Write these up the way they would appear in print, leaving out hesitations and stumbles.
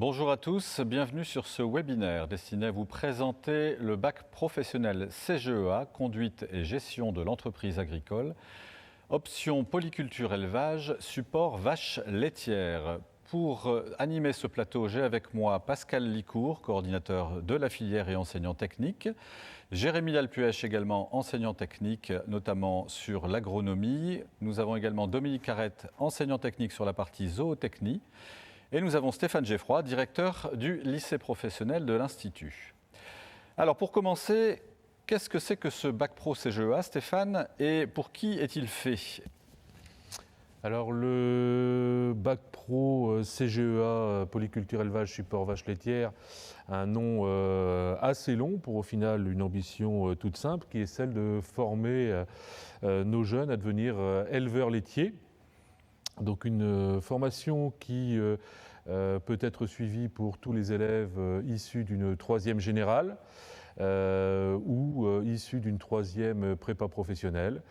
Bonjour à tous, bienvenue sur ce webinaire destiné à vous présenter le bac professionnel CGEA, conduite et gestion de l'entreprise agricole, option polyculture élevage, support vache laitière. Pour animer ce plateau, j'ai avec moi Pascal Licourt, coordinateur de la filière et enseignant technique, Jérémy Alpuech, également enseignant technique, notamment sur l'agronomie. Nous avons également Dominique Carrette, enseignant technique sur la partie zootechnie. Et nous avons Stéphane Geffroy, directeur du lycée professionnel de l'Institut. Alors pour commencer, qu'est-ce que c'est que ce bac pro CGEA, Stéphane, et pour qui est-il fait? Alors le bac pro CGEA, polyculture élevage support vache laitière, un nom assez long pour au final une ambition toute simple qui est celle de former nos jeunes à devenir éleveurs laitiers. Donc une formation qui peut être suivie pour tous les élèves issus d'une troisième générale ou issus d'une troisième prépa professionnelle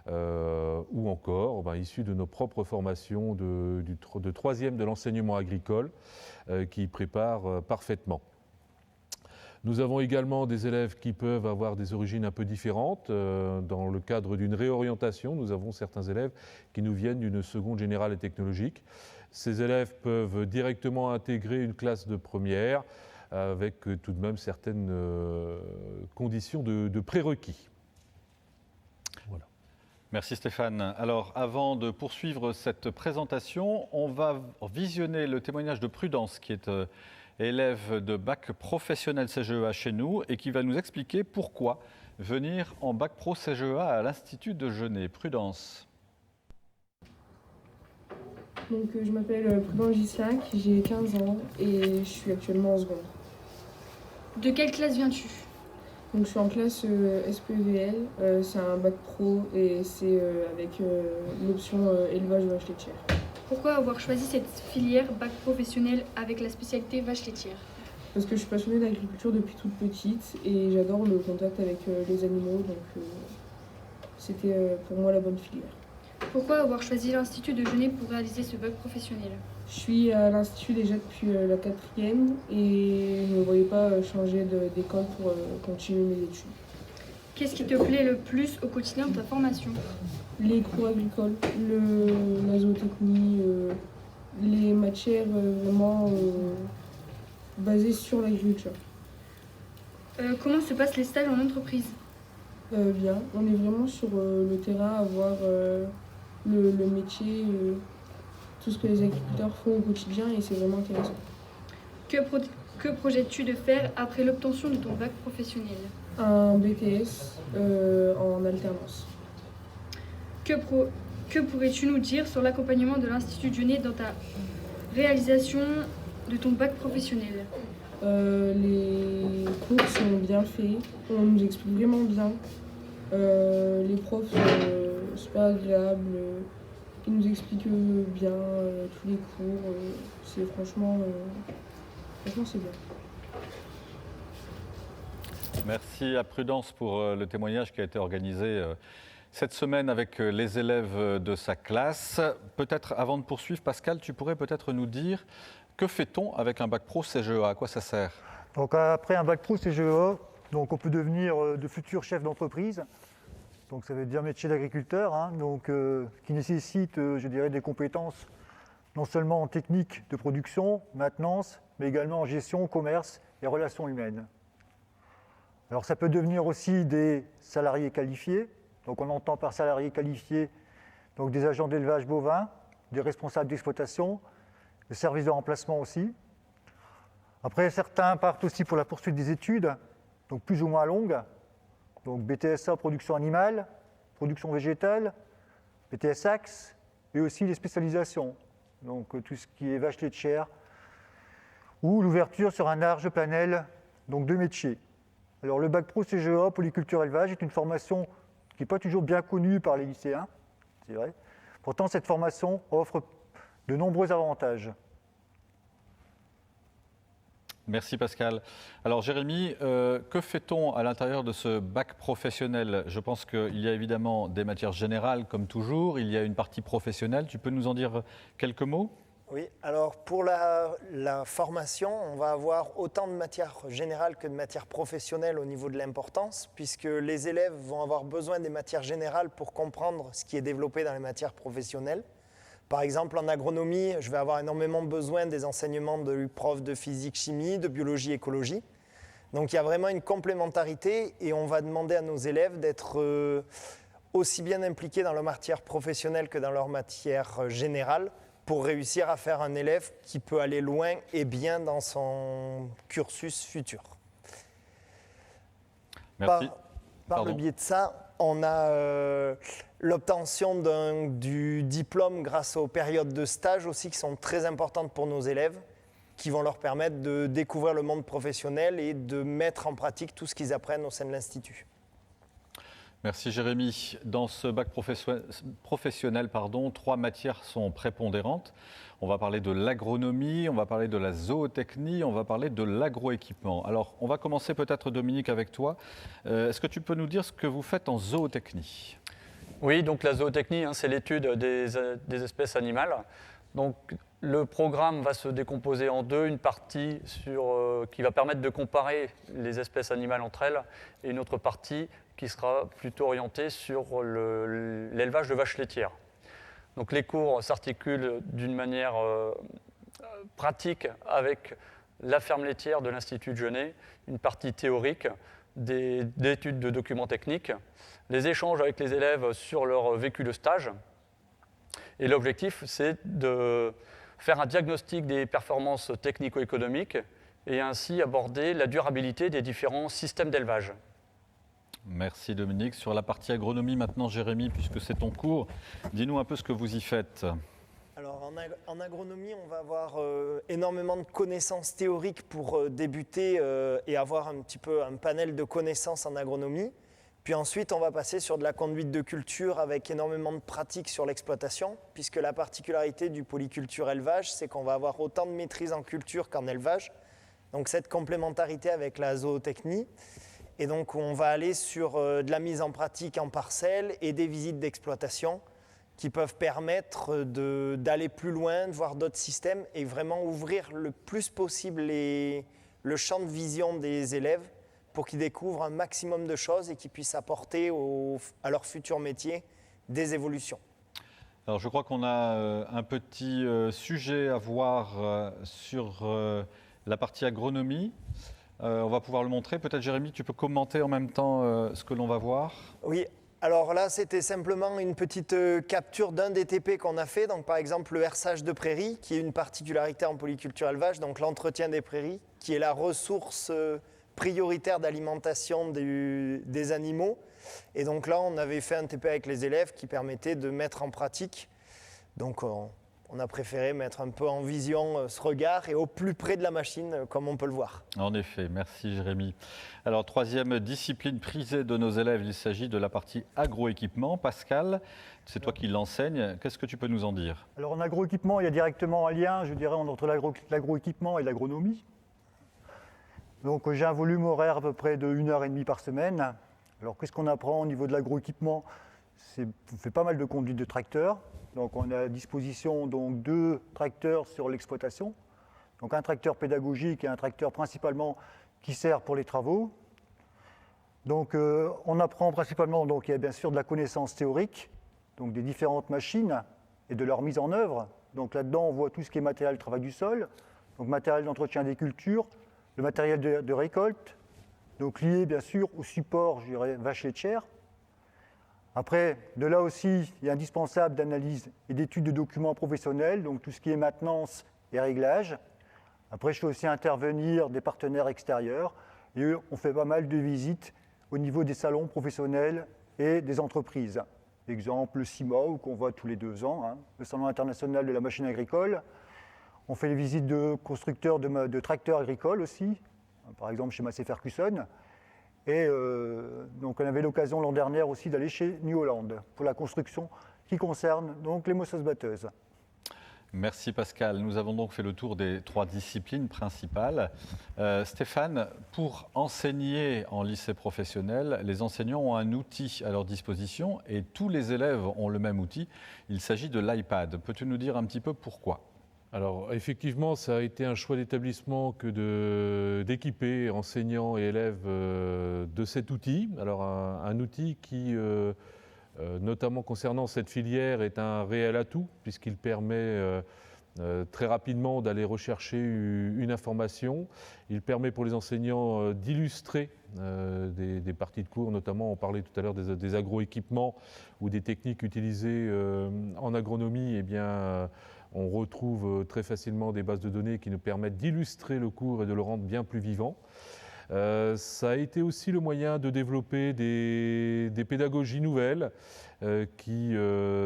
ou encore issus de nos propres formations de troisième de l'enseignement agricole qui préparent parfaitement. Nous avons également des élèves qui peuvent avoir des origines un peu différentes. Dans le cadre d'une réorientation, nous avons certains élèves qui nous viennent d'une seconde générale et technologique. Ces élèves peuvent directement intégrer une classe de première avec tout de même certaines conditions de prérequis. Voilà. Merci Stéphane. Alors avant de poursuivre cette présentation, on va visionner le témoignage de Prudence qui est élève de bac professionnel CGEA chez nous et qui va nous expliquer pourquoi venir en bac pro CGEA à l'Institut de Genève. Prudence. Donc, je m'appelle Prudence Gislac, j'ai 15 ans et je suis actuellement en seconde. De quelle classe viens-tu? Donc, je suis en classe SPEVL, c'est un bac pro et c'est avec l'option élevage vache laitière. Pourquoi avoir choisi cette filière bac professionnel avec la spécialité vache laitière? Parce que je suis passionnée d'agriculture depuis toute petite et j'adore le contact avec les animaux, donc c'était pour moi la bonne filière. Pourquoi avoir choisi l'Institut de Genève pour réaliser ce bac professionnel? Je suis à l'Institut déjà depuis la 4e et je ne me voyais pas changer d'école pour continuer mes études. Qu'est-ce qui te plaît le plus au quotidien de ta formation? Les cours agricoles, la zootechnie, les matières vraiment basées sur l'agriculture. Comment se passent les stages en entreprise? Bien, on est vraiment sur le terrain à voir le métier, tout ce que les agriculteurs font au quotidien et c'est vraiment intéressant. Que projettes-tu de faire après l'obtention de ton bac professionnel? Un BTS en alternance. Que pourrais-tu nous dire sur l'accompagnement de l'Institut de Genève dans ta réalisation de ton bac professionnel? Les cours sont bien faits, on nous explique vraiment bien. Les profs sont super agréables, ils nous expliquent bien tous les cours. C'est franchement c'est bien. Merci à Prudence pour le témoignage qui a été organisé cette semaine avec les élèves de sa classe. Peut-être avant de poursuivre, Pascal, tu pourrais peut-être nous dire que fait-on avec un bac pro CGEA? À quoi ça sert? Donc après un bac pro CGEA, donc on peut devenir de futurs chefs d'entreprise. Donc ça veut dire métier d'agriculteur, qui nécessite, je dirais, des compétences non seulement en technique de production, maintenance, mais également en gestion, commerce et relations humaines. Alors ça peut devenir aussi des salariés qualifiés. Donc on entend par salariés qualifiés donc des agents d'élevage bovin, des responsables d'exploitation, des services de remplacement aussi. Après, certains partent aussi pour la poursuite des études, donc plus ou moins longues. Donc BTSA, production animale, production végétale, BTS Axe, et aussi les spécialisations. Donc tout ce qui est vache laitière, ou l'ouverture sur un large panel donc, de métiers. Alors le bac pro CGEA, polyculture élevage, est une formation qui n'est pas toujours bien connue par les lycéens, c'est vrai. Pourtant, cette formation offre de nombreux avantages. Merci Pascal. Alors Jérémy, que fait-on à l'intérieur de ce bac professionnel? Je pense qu'il y a évidemment des matières générales comme toujours, il y a une partie professionnelle. Tu peux nous en dire quelques mots? Oui, alors pour la formation, on va avoir autant de matières générales que de matières professionnelles au niveau de l'importance, puisque les élèves vont avoir besoin des matières générales pour comprendre ce qui est développé dans les matières professionnelles. Par exemple, en agronomie, je vais avoir énormément besoin des enseignements de profs de physique, chimie, de biologie, écologie. Donc il y a vraiment une complémentarité et on va demander à nos élèves d'être aussi bien impliqués dans leur matière professionnelle que dans leur matière générale, pour réussir à faire un élève qui peut aller loin et bien dans son cursus futur. Merci. Par le biais de ça, on a l'obtention du diplôme grâce aux périodes de stage aussi qui sont très importantes pour nos élèves, qui vont leur permettre de découvrir le monde professionnel et de mettre en pratique tout ce qu'ils apprennent au sein de l'Institut. Merci Jérémy. Dans ce bac professionnel, 3 matières sont prépondérantes. On va parler de l'agronomie, on va parler de la zootechnie, on va parler de l'agroéquipement. Alors, on va commencer peut-être, Dominique, avec toi. Est-ce que tu peux nous dire ce que vous faites en zootechnie ? Oui, donc la zootechnie, c'est l'étude des espèces animales. Donc, le programme va se décomposer en deux, une partie qui va permettre de comparer les espèces animales entre elles et une autre partie qui sera plutôt orientée sur l'élevage de vaches laitières. Donc les cours s'articulent d'une manière pratique avec la ferme laitière de l'Institut de Genève, une partie théorique d'études de documents techniques, les échanges avec les élèves sur leur vécu de stage. Et l'objectif, c'est de faire un diagnostic des performances technico-économiques et ainsi aborder la durabilité des différents systèmes d'élevage. Merci Dominique. Sur la partie agronomie maintenant, Jérémy, puisque c'est ton cours, dis-nous un peu ce que vous y faites. Alors en agronomie, on va avoir énormément de connaissances théoriques pour débuter et avoir un petit peu un panel de connaissances en agronomie. Puis ensuite, on va passer sur de la conduite de culture avec énormément de pratiques sur l'exploitation, puisque la particularité du polyculture élevage, c'est qu'on va avoir autant de maîtrise en culture qu'en élevage. Donc cette complémentarité avec la zootechnie. Et donc on va aller sur de la mise en pratique en parcelle et des visites d'exploitation qui peuvent permettre d'aller plus loin, de voir d'autres systèmes et vraiment ouvrir le plus possible le champ de vision des élèves pour qu'ils découvrent un maximum de choses et qu'ils puissent apporter à leur futur métier des évolutions. Alors je crois qu'on a un petit sujet à voir sur la partie agronomie. On va pouvoir le montrer. Peut-être Jérémy, tu peux commenter en même temps ce que l'on va voir. Oui, alors là c'était simplement une petite capture d'un des TP qu'on a fait. Donc par exemple le herçage de prairies, qui est une particularité en polyculture élevage, donc l'entretien des prairies, qui est la ressource prioritaire d'alimentation des animaux. Et donc là on avait fait un TP avec les élèves qui permettait de mettre en pratique. Donc on a préféré mettre un peu en vision ce regard et au plus près de la machine, comme on peut le voir. En effet, merci Jérémy. Alors, troisième discipline prisée de nos élèves, il s'agit de la partie agroéquipement. Pascal, c'est toi qui l'enseignes. Qu'est-ce que tu peux nous en dire ? Alors en agroéquipement, il y a directement un lien, je dirais, entre l'agroéquipement et l'agronomie. Donc j'ai un volume horaire à peu près de 1h30 par semaine. Alors qu'est-ce qu'on apprend au niveau de l'agroéquipement ? On fait pas mal de conduite de tracteurs. Donc on a à disposition donc 2 tracteurs sur l'exploitation. Donc un tracteur pédagogique et un tracteur principalement qui sert pour les travaux. Donc on apprend principalement, donc il y a bien sûr de la connaissance théorique, donc des différentes machines et de leur mise en œuvre. Donc là-dedans on voit tout ce qui est matériel de travail du sol, donc matériel d'entretien des cultures, le matériel de récolte, donc lié bien sûr au support, je dirais, vache laitière. Après, de là aussi, il est indispensable d'analyse et d'études de documents professionnels, donc tout ce qui est maintenance et réglage. Après, je fais aussi intervenir des partenaires extérieurs et on fait pas mal de visites au niveau des salons professionnels et des entreprises. Exemple, le CIMA, qu'on voit tous les 2 ans, le Salon international de la machine agricole. On fait les visites de constructeurs de tracteurs agricoles aussi, par exemple chez Massey Ferguson. Et donc on avait l'occasion l'an dernier aussi d'aller chez New Holland pour la construction qui concerne donc les moissonneuses-batteuses. Merci Pascal. Nous avons donc fait le tour des 3 disciplines principales. Stéphane, pour enseigner en lycée professionnel, les enseignants ont un outil à leur disposition et tous les élèves ont le même outil. Il s'agit de l'iPad. Peux-tu nous dire un petit peu pourquoi ? Alors effectivement, ça a été un choix d'établissement que d'équiper enseignants et élèves de cet outil. Alors un outil qui, notamment concernant cette filière, est un réel atout puisqu'il permet très rapidement d'aller rechercher une information. Il permet pour les enseignants d'illustrer des parties de cours, notamment on parlait tout à l'heure des agroéquipements ou des techniques utilisées en agronomie. Eh bien, on retrouve très facilement des bases de données qui nous permettent d'illustrer le cours et de le rendre bien plus vivant. Ça a été aussi le moyen de développer des pédagogies nouvelles qui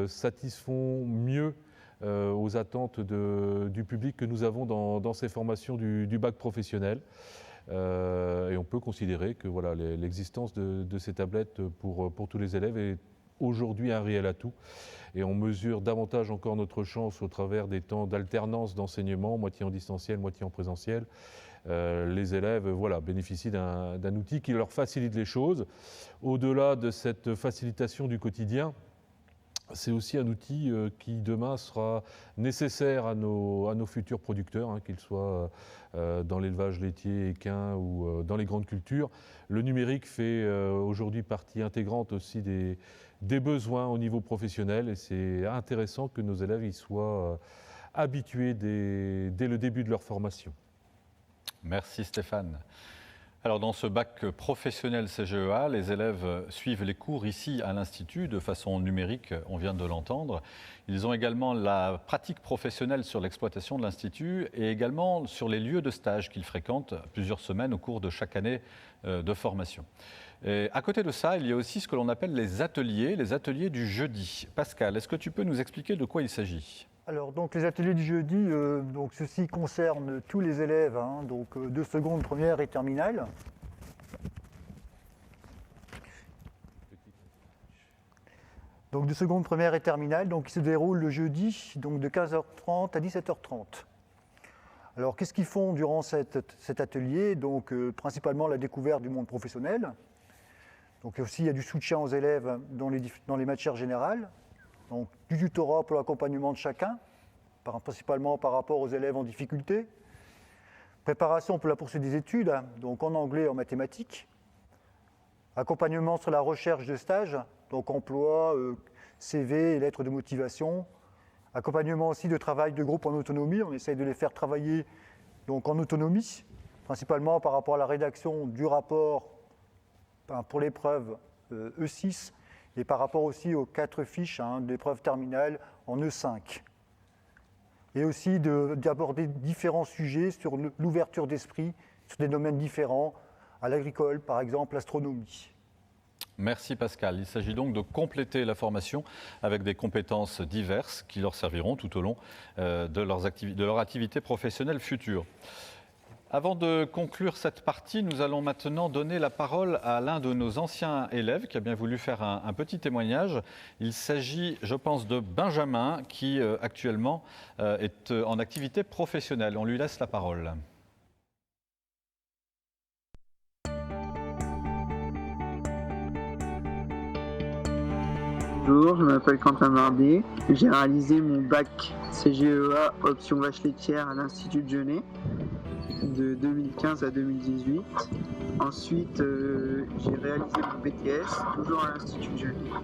satisfont mieux aux attentes du public que nous avons dans ces formations du bac professionnel. Et on peut considérer que voilà, l'existence de ces tablettes pour tous les élèves est aujourd'hui un réel atout. Et on mesure davantage encore notre chance au travers des temps d'alternance d'enseignement, moitié en distanciel, moitié en présentiel. Les élèves bénéficient d'un outil qui leur facilite les choses. Au-delà de cette facilitation du quotidien, c'est aussi un outil qui demain sera nécessaire à nos futurs producteurs, qu'ils soient dans l'élevage laitier, équin ou dans les grandes cultures. Le numérique fait aujourd'hui partie intégrante aussi des besoins au niveau professionnel et c'est intéressant que nos élèves y soient habitués dès le début de leur formation. Merci Stéphane. Alors dans ce bac professionnel CGEA, les élèves suivent les cours ici à l'Institut de façon numérique, on vient de l'entendre. Ils ont également la pratique professionnelle sur l'exploitation de l'Institut et également sur les lieux de stage qu'ils fréquentent plusieurs semaines au cours de chaque année de formation. Et à côté de ça, il y a aussi ce que l'on appelle les ateliers du jeudi. Pascal, est-ce que tu peux nous expliquer de quoi il s'agit ? Alors, donc, les ateliers du jeudi, ceci concerne tous les élèves, de seconde, première et terminale. Donc, de seconde, première et terminale, donc, qui se déroulent le jeudi, donc, de 15h30 à 17h30. Alors, qu'est-ce qu'ils font durant cet atelier ? Donc, principalement la découverte du monde professionnel. Donc, aussi, il y a du soutien aux élèves dans les matières générales. Donc, du tutorat pour l'accompagnement de chacun, principalement par rapport aux élèves en difficulté. Préparation pour la poursuite des études, donc en anglais et en mathématiques. Accompagnement sur la recherche de stage, donc emploi, CV et lettres de motivation. Accompagnement aussi de travail de groupe en autonomie, on essaye de les faire travailler donc, en autonomie, principalement par rapport à la rédaction du rapport pour l'épreuve E6, et par rapport aussi aux 4 fiches d'épreuves terminales en E5. Et aussi d'aborder différents sujets sur l'ouverture d'esprit, sur des domaines différents, à l'agricole par exemple, l'astronomie. Merci Pascal. Il s'agit donc de compléter la formation avec des compétences diverses qui leur serviront tout au long de leur activité professionnelle future. Avant de conclure cette partie, nous allons maintenant donner la parole à l'un de nos anciens élèves qui a bien voulu faire un petit témoignage. Il s'agit, je pense, de Benjamin qui actuellement est en activité professionnelle. On lui laisse la parole. Bonjour, je m'appelle Quentin Mardet. J'ai réalisé mon bac CGEA option vache laitière à l'Institut de Genève de 2015 à 2018. Ensuite, j'ai réalisé mon BTS, toujours à l'Institut de Genève.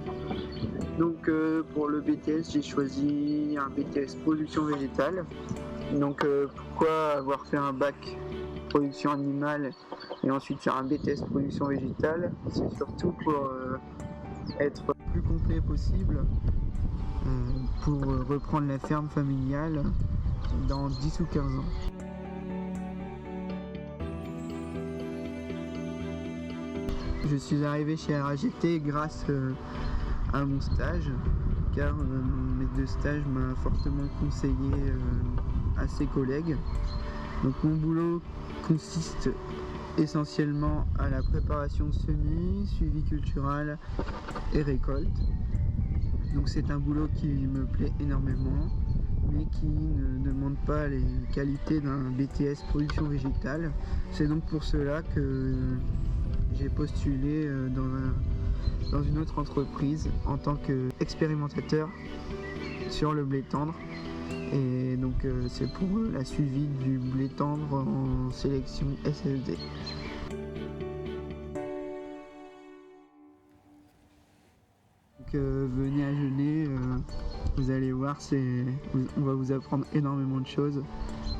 Donc pour le BTS, j'ai choisi un BTS production végétale. Donc pourquoi avoir fait un bac production animale et ensuite faire un BTS production végétale? C'est surtout pour être plus complet possible pour reprendre la ferme familiale dans 10 ou 15 ans. Je suis arrivé chez RAGT grâce à mon stage, car mon maître de stage m'a fortement conseillé à ses collègues. Donc mon boulot consiste essentiellement à la préparation de semis, suivi cultural et récolte. Donc c'est un boulot qui me plaît énormément, mais qui ne demande pas les qualités d'un BTS production végétale. C'est donc pour cela que j'ai postulé dans une autre entreprise en tant qu'expérimentateur sur le blé tendre. Et donc c'est pour la suivi du blé tendre en sélection SFD. Donc venez à Genêt, vous allez voir, on va vous apprendre énormément de choses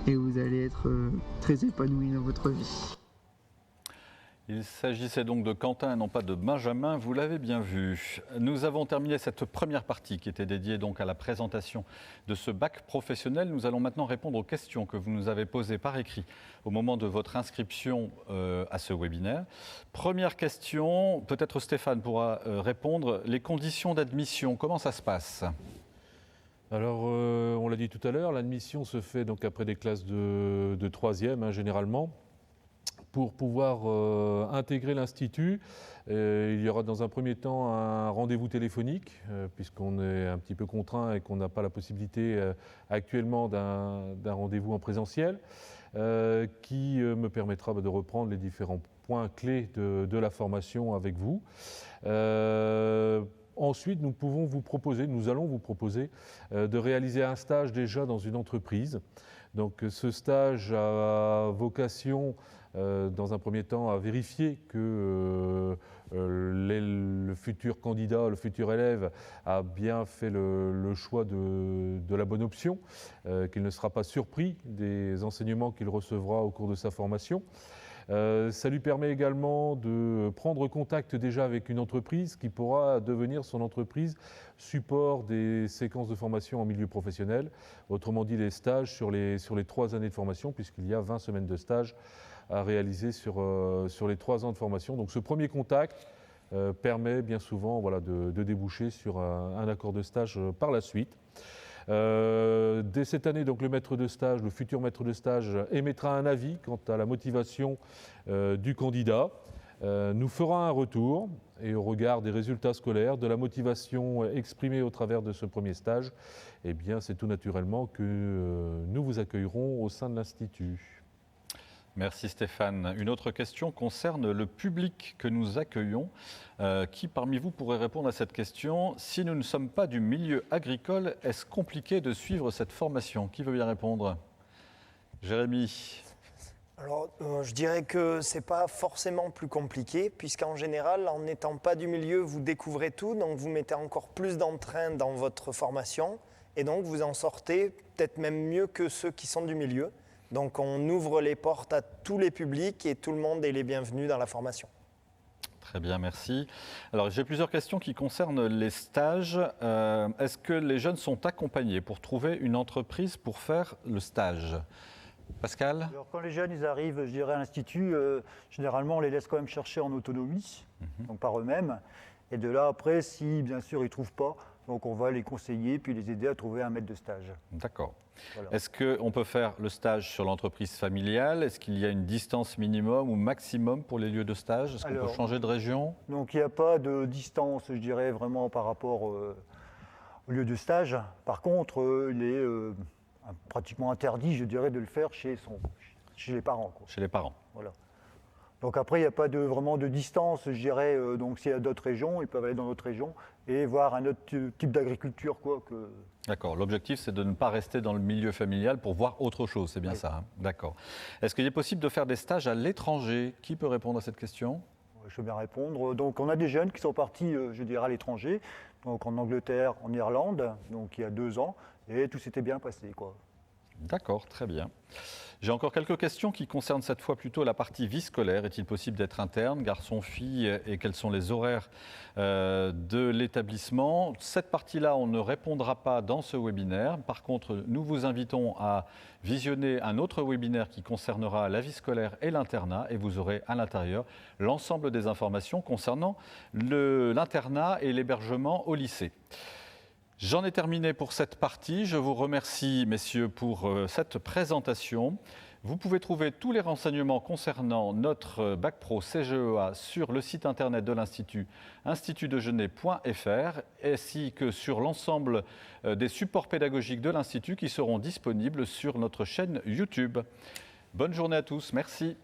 et vous allez être très épanoui dans votre vie. Il s'agissait donc de Quentin et non pas de Benjamin, vous l'avez bien vu. Nous avons terminé cette première partie qui était dédiée donc à la présentation de ce bac professionnel. Nous allons maintenant répondre aux questions que vous nous avez posées par écrit au moment de votre inscription à ce webinaire. Première question, peut-être Stéphane pourra répondre. Les conditions d'admission, comment ça se passe ? Alors, on l'a dit tout à l'heure, l'admission se fait donc après des classes de 3e généralement. Pour pouvoir intégrer l'Institut, il y aura dans un premier temps un rendez-vous téléphonique, puisqu'on est un petit peu contraint et qu'on n'a pas la possibilité actuellement d'un rendez-vous en présentiel, qui me permettra de reprendre les différents points clés de la formation avec vous. Ensuite, nous allons vous proposer de réaliser un stage déjà dans une entreprise. Donc ce stage a vocation dans un premier temps à vérifier que le futur candidat, le futur élève a bien fait le choix de la bonne option, qu'il ne sera pas surpris des enseignements qu'il recevra au cours de sa formation. Ça lui permet également de prendre contact déjà avec une entreprise qui pourra devenir son entreprise support des séquences de formation en milieu professionnel, autrement dit les stages sur les 3 années de formation, puisqu'il y a 20 semaines de stage à réaliser sur les 3 ans de formation. Donc ce premier contact permet bien souvent de déboucher sur un accord de stage par la suite. Dès cette année, donc, le futur maître de stage émettra un avis quant à la motivation du candidat, nous fera un retour et au regard des résultats scolaires, de la motivation exprimée au travers de ce premier stage, eh bien, c'est tout naturellement que nous vous accueillerons au sein de l'Institut. Merci Stéphane. Une autre question concerne le public que nous accueillons. Qui parmi vous pourrait répondre à cette question ? Si nous ne sommes pas du milieu agricole, est-ce compliqué de suivre cette formation ? Qui veut bien répondre ? Jérémy. Alors, je dirais que ce n'est pas forcément plus compliqué, puisqu'en général, en n'étant pas du milieu, vous découvrez tout, donc vous mettez encore plus d'entrain dans votre formation, et donc vous en sortez peut-être même mieux que ceux qui sont du milieu. Donc on ouvre les portes à tous les publics et tout le monde est les bienvenus dans la formation. Très bien, merci. Alors j'ai plusieurs questions qui concernent les stages. Est-ce que les jeunes sont accompagnés pour trouver une entreprise pour faire le stage ? Pascal ? Alors, quand les jeunes ils arrivent, je dirais, à l'Institut, généralement on les laisse quand même chercher en autonomie, donc par eux-mêmes. Et de là après, si bien sûr ils ne trouvent pas, donc on va les conseiller puis les aider à trouver un maître de stage. D'accord. Voilà. Est-ce qu'on peut faire le stage sur l'entreprise familiale ? Est-ce qu'il y a une distance minimum ou maximum pour les lieux de stage ? Est-ce qu'on peut changer de région ? Donc il n'y a pas de distance, je dirais, vraiment par rapport au lieu de stage. Par contre, il est pratiquement interdit, je dirais, de le faire chez les parents, quoi. Chez les parents. Voilà. Donc après, il n'y a pas vraiment de distance, je dirais. Donc s'il y a d'autres régions, ils peuvent aller dans d'autres régions et voir un autre type d'agriculture, quoi. D'accord. L'objectif, c'est de ne pas rester dans le milieu familial pour voir autre chose. C'est bien ça, hein ? D'accord. Est-ce qu'il est possible de faire des stages à l'étranger ? Qui peut répondre à cette question ? Je veux bien répondre. Donc on a des jeunes qui sont partis, je dirais, à l'étranger, donc en Angleterre, en Irlande, donc il y a 2 ans, et tout s'était bien passé, quoi. D'accord, très bien. J'ai encore quelques questions qui concernent cette fois plutôt la partie vie scolaire. Est-il possible d'être interne, garçon, fille, et quels sont les horaires de l'établissement ? Cette partie-là, on ne répondra pas dans ce webinaire. Par contre, nous vous invitons à visionner un autre webinaire qui concernera la vie scolaire et l'internat, et vous aurez à l'intérieur l'ensemble des informations concernant l'internat et l'hébergement au lycée. J'en ai terminé pour cette partie. Je vous remercie, messieurs, pour cette présentation. Vous pouvez trouver tous les renseignements concernant notre Bac Pro CGEA sur le site internet de l'Institut, institutdegenêt.fr, ainsi que sur l'ensemble des supports pédagogiques de l'Institut qui seront disponibles sur notre chaîne YouTube. Bonne journée à tous. Merci.